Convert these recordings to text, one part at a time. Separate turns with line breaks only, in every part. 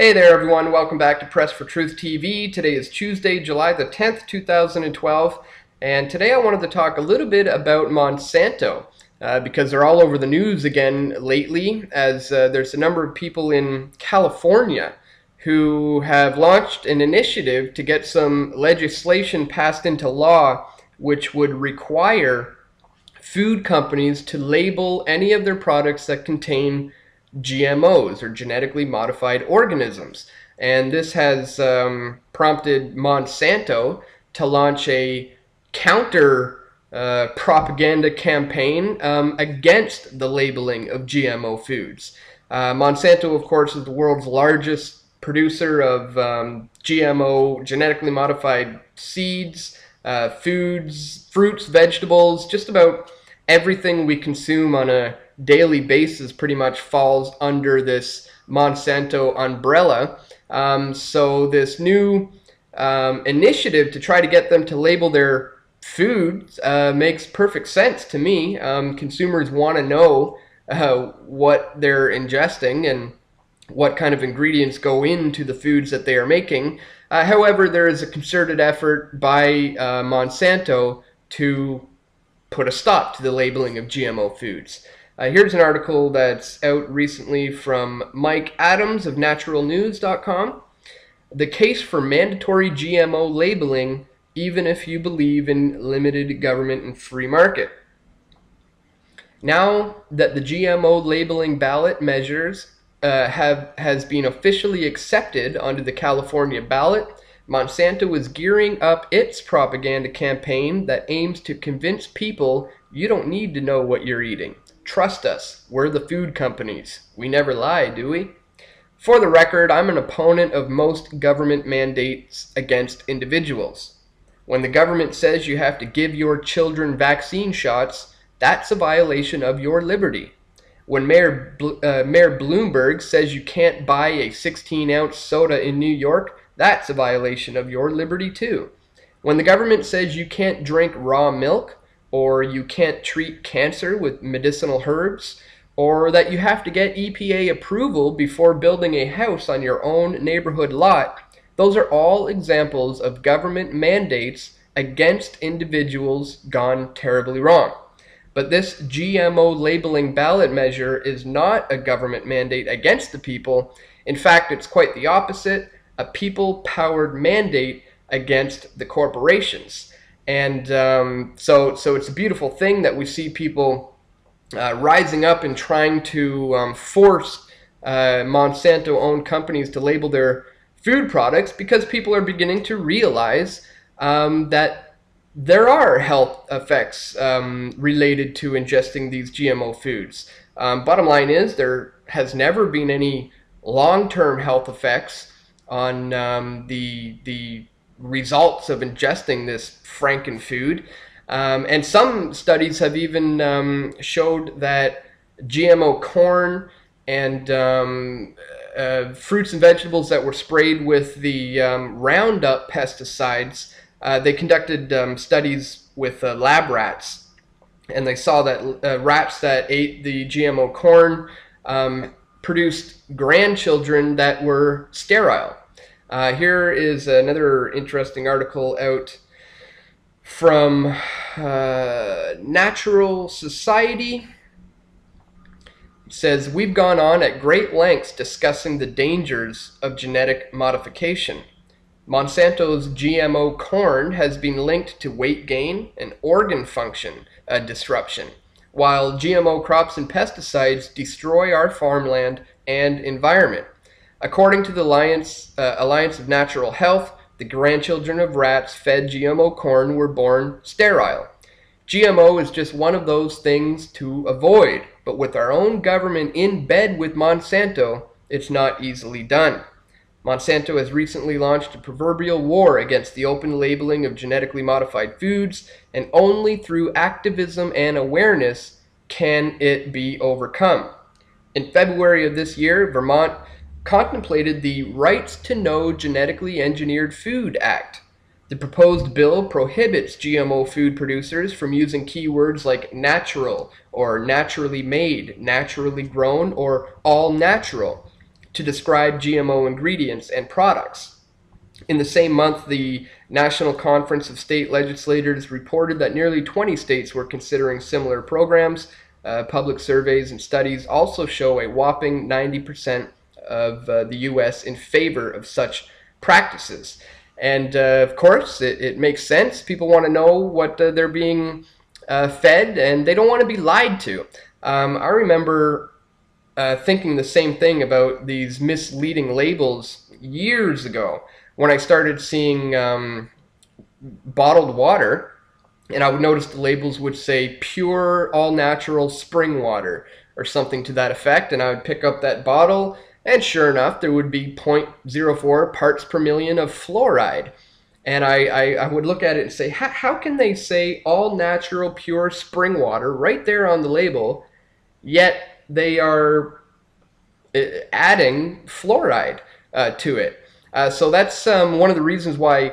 Hey there everyone, welcome back to Press for Truth TV. Today is Tuesday, July the 10th, 2012, and today I wanted to talk a little bit about Monsanto because they're all over the news again lately, as there's a number of people in California who have launched an initiative to get some legislation passed into law which would require food companies to label any of their products that contain GMOs, or genetically modified organisms. And this has prompted Monsanto to launch a counter propaganda campaign against the labeling of GMO foods. Monsanto, of course, is the world's largest producer of GMO, genetically modified seeds, foods, fruits, vegetables, just about everything we consume on a daily basis pretty much falls under this Monsanto umbrella. So this new initiative to try to get them to label their foods makes perfect sense to me. Consumers want to know what they're ingesting and what kind of ingredients go into the foods that they are making. However, there is a concerted effort by Monsanto to put a stop to the labeling of GMO foods. Here's an article that's out recently from Mike Adams of naturalnews.com. The case for mandatory GMO labeling, even if you believe in limited government and free market. Now that the GMO labeling ballot measures has been officially accepted onto the California ballot, Monsanto is gearing up its propaganda campaign that aims to convince people you don't need to know what you're eating. Trust us, we're the food companies. We never lie, do we? For the record, I'm an opponent of most government mandates against individuals. When the government says you have to give your children vaccine shots, that's a violation of your liberty. When Mayor Bloomberg says you can't buy a 16-ounce soda in New York, that's a violation of your liberty too. When the government says you can't drink raw milk, or you can't treat cancer with medicinal herbs, or that you have to get EPA approval before building a house on your own neighborhood lot, those are all examples of government mandates against individuals gone terribly wrong. But this GMO labeling ballot measure is not a government mandate against the people. In fact, it's quite the opposite, a people-powered mandate against the corporations. And so it's a beautiful thing that we see people rising up and trying to force Monsanto-owned companies to label their food products, because people are beginning to realize that there are health effects related to ingesting these GMO foods. Bottom line is, there has never been any long-term health effects on the results of ingesting this frankenfood. And some studies have even showed that GMO corn and fruits and vegetables that were sprayed with the Roundup pesticides, they conducted studies with lab rats, and they saw that rats that ate the GMO corn produced grandchildren that were sterile. Here is another interesting article out from Natural Society. It says, we've gone on at great lengths discussing the dangers of genetic modification. Monsanto's GMO corn has been linked to weight gain and organ function disruption, while GMO crops and pesticides destroy our farmland and environment. According to the Alliance of Natural Health, the grandchildren of rats fed GMO corn were born sterile. GMO is just one of those things to avoid, but with our own government in bed with Monsanto, it's not easily done. Monsanto has recently launched a proverbial war against the open labeling of genetically modified foods, and only through activism and awareness can it be overcome. In February of this year, Vermont contemplated the Rights to Know Genetically Engineered Food Act. The proposed bill prohibits GMO food producers from using keywords like natural, or naturally made, naturally grown, or all natural. to describe GMO ingredients and products. In the same month, the National Conference of State Legislators reported that nearly 20 states were considering similar programs. Public surveys and studies also show a whopping 90% of the U.S. in favor of such practices. And of course, it makes sense. People want to know what they're being fed, and they don't want to be lied to. I remember thinking the same thing about these misleading labels years ago when I started seeing bottled water, and I would notice the labels would say pure, all-natural spring water or something to that effect, and I would pick up that bottle, and sure enough, there would be 0.04 parts per million of fluoride. And I would look at it and say, how can they say all-natural, pure spring water right there on the label, yet they are adding fluoride to it? So that's one of the reasons why,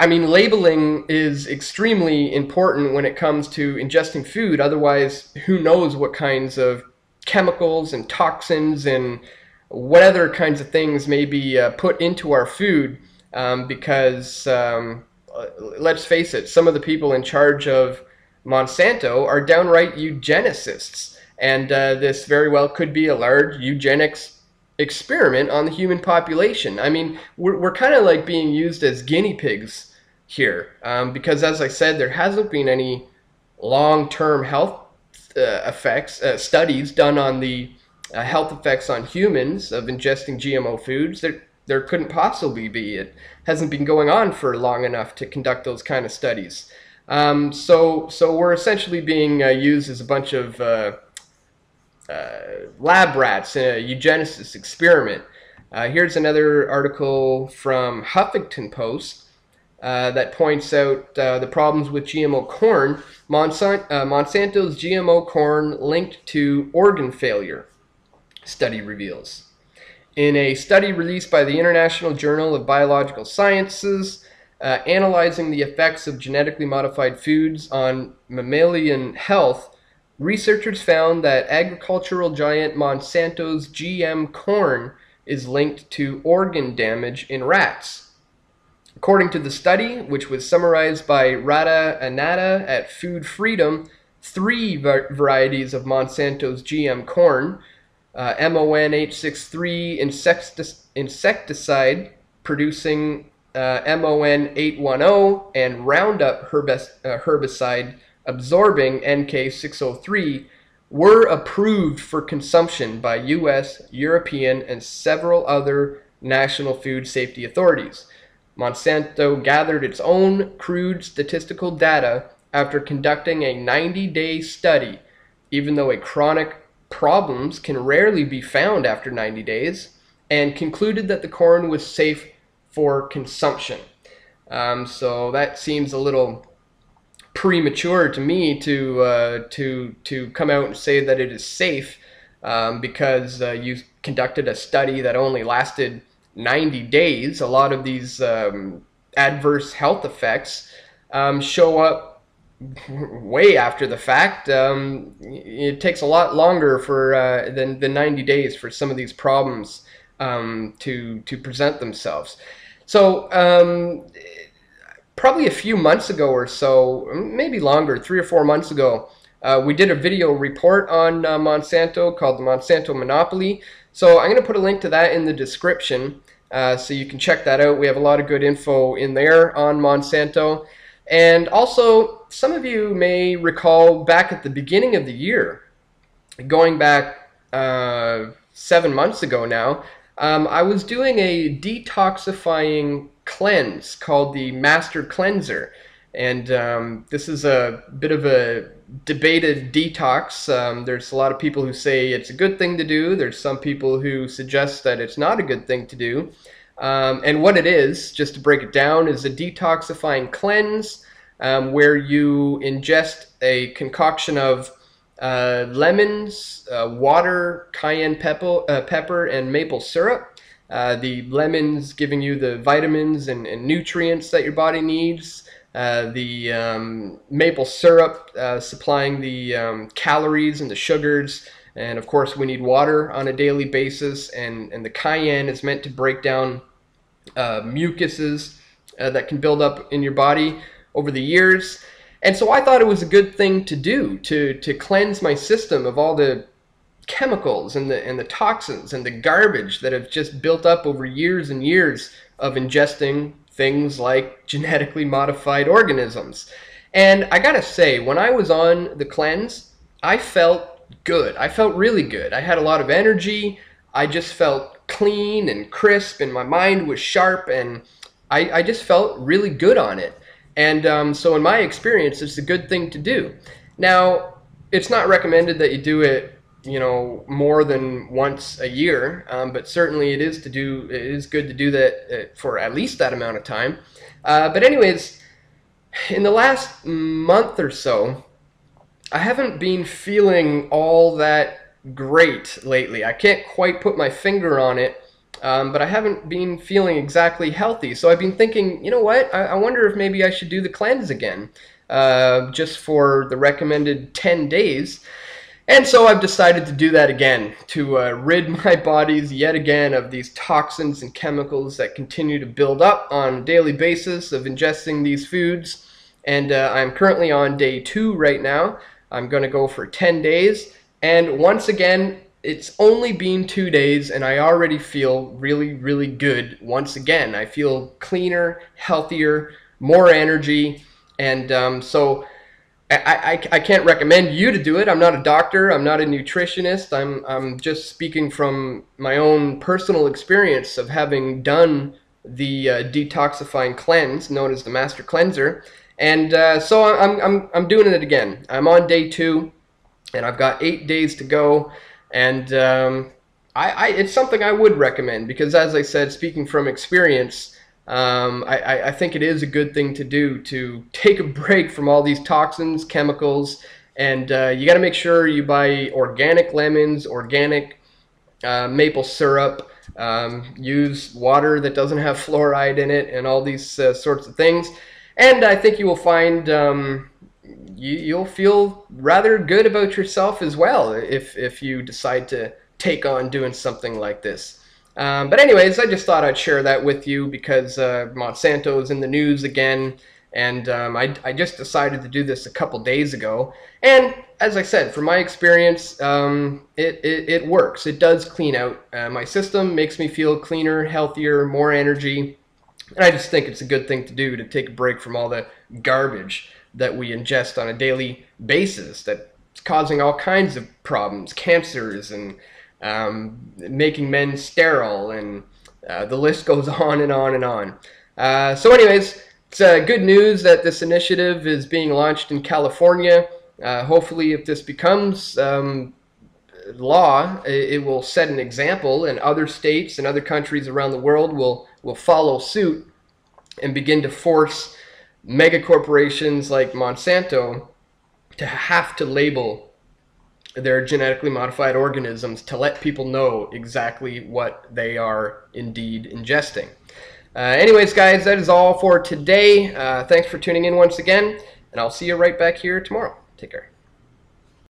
I mean, labeling is extremely important when it comes to ingesting food. Otherwise, who knows what kinds of chemicals and toxins and what other kinds of things may be put into our food, because let's face it, some of the people in charge of Monsanto are downright eugenicists, and this very well could be a large eugenics experiment on the human population. I mean, we're kind of like being used as guinea pigs here, because as I said, there hasn't been any long-term health studies done on the health effects on humans of ingesting GMO foods. There couldn't possibly be. It hasn't been going on for long enough to conduct those kind of studies. So we're essentially being used as a bunch of lab rats in a eugenicist experiment. Here's another article from Huffington Post that points out the problems with GMO corn. Monsanto's GMO corn linked to organ failure, study reveals. In a study released by the International Journal of Biological Sciences, analyzing the effects of genetically modified foods on mammalian health, researchers found that agricultural giant Monsanto's GM corn is linked to organ damage in rats. According to the study, which was summarized by Radha Anata at Food Freedom, 3 varieties of Monsanto's GM corn, MON 863 insecticide producing MON 810 and Roundup herbicide absorbing NK 603 were approved for consumption by US, European, and several other national food safety authorities. Monsanto gathered its own crude statistical data after conducting a 90-day study, even though chronic problems can rarely be found after 90 days, and concluded that the corn was safe for consumption. So that seems a little premature to me to come out and say that it is safe, because you conducted a study that only lasted 90 days. A lot of these adverse health effects show up way after the fact. It takes a lot longer for than 90 days for some of these problems to present themselves. So probably a few months ago or so, maybe longer, 3 or 4 months ago, we did a video report on Monsanto called the Monsanto Monopoly. So I'm going to put a link to that in the description so you can check that out. We have a lot of good info in there on Monsanto. And also, some of you may recall back at the beginning of the year, going back 7 months ago now, I was doing a detoxifying cleanse called the Master Cleanser. And this is a bit of a debated detox. There's a lot of people who say it's a good thing to do. There's some people who suggest that it's not a good thing to do. And what it is, just to break it down, is a detoxifying cleanse where you ingest a concoction of lemons, water, cayenne pepper, and maple syrup. The lemons giving you the vitamins and nutrients that your body needs. The maple syrup supplying the calories and the sugars And of course, we need water on a daily basis, and the cayenne is meant to break down mucuses that can build up in your body over the years. And so I thought it was a good thing to do to cleanse my system of all the chemicals and the toxins and the garbage that have just built up over years and years of ingesting things like genetically modified organisms. And I gotta say, when I was on the cleanse, I felt good. I felt really good. I had a lot of energy. I just felt clean and crisp, and my mind was sharp, and I just felt really good on it. And so in my experience, it's a good thing to do. Now, it's not recommended that you do it, you know, more than once a year, but certainly it is good to do that for at least that amount of time. But anyways, in the last month or so, I haven't been feeling all that great lately. I can't quite put my finger on it, but I haven't been feeling exactly healthy. So I've been thinking, you know what, I wonder if maybe I should do the cleanse again, just for the recommended 10 days. And so I've decided to do that again, to rid my bodies yet again of these toxins and chemicals that continue to build up on a daily basis of ingesting these foods. And I'm currently on day 2 right now. I'm going to go for 10 days. And once again, it's only been 2 days, and I already feel really, really good once again. I feel cleaner, healthier, more energy. And so I can't recommend you to do it. I'm not a doctor. I'm not a nutritionist. I'm just speaking from my own personal experience of having done the detoxifying cleanse known as the Master Cleanser. And so I'm doing it again. I'm on day 2, and I've got 8 days to go. And it's something I would recommend because, as I said, speaking from experience, I think it is a good thing to do, to take a break from all these toxins, chemicals, and you got to make sure you buy organic lemons, organic maple syrup, use water that doesn't have fluoride in it, and all these sorts of things. And I think you will find you'll feel rather good about yourself as well if you decide to take on doing something like this. But anyways, I just thought I'd share that with you because Monsanto is in the news again, and I just decided to do this a couple days ago. And as I said, from my experience, it works. It does clean out my system, makes me feel cleaner, healthier, more energy. And I just think it's a good thing to do, to take a break from all the garbage that we ingest on a daily basis that's causing all kinds of problems, cancers, and making men sterile, and the list goes on and on and on. So anyways, it's good news that this initiative is being launched in California. Hopefully, if this becomes law, it will set an example, and other states and other countries around the world will follow suit and begin to force mega corporations like Monsanto to have to label their genetically modified organisms to let people know exactly what they are indeed ingesting. Anyways, guys, that is all for today. Thanks for tuning in once again, and I'll see you right back here tomorrow. Take care.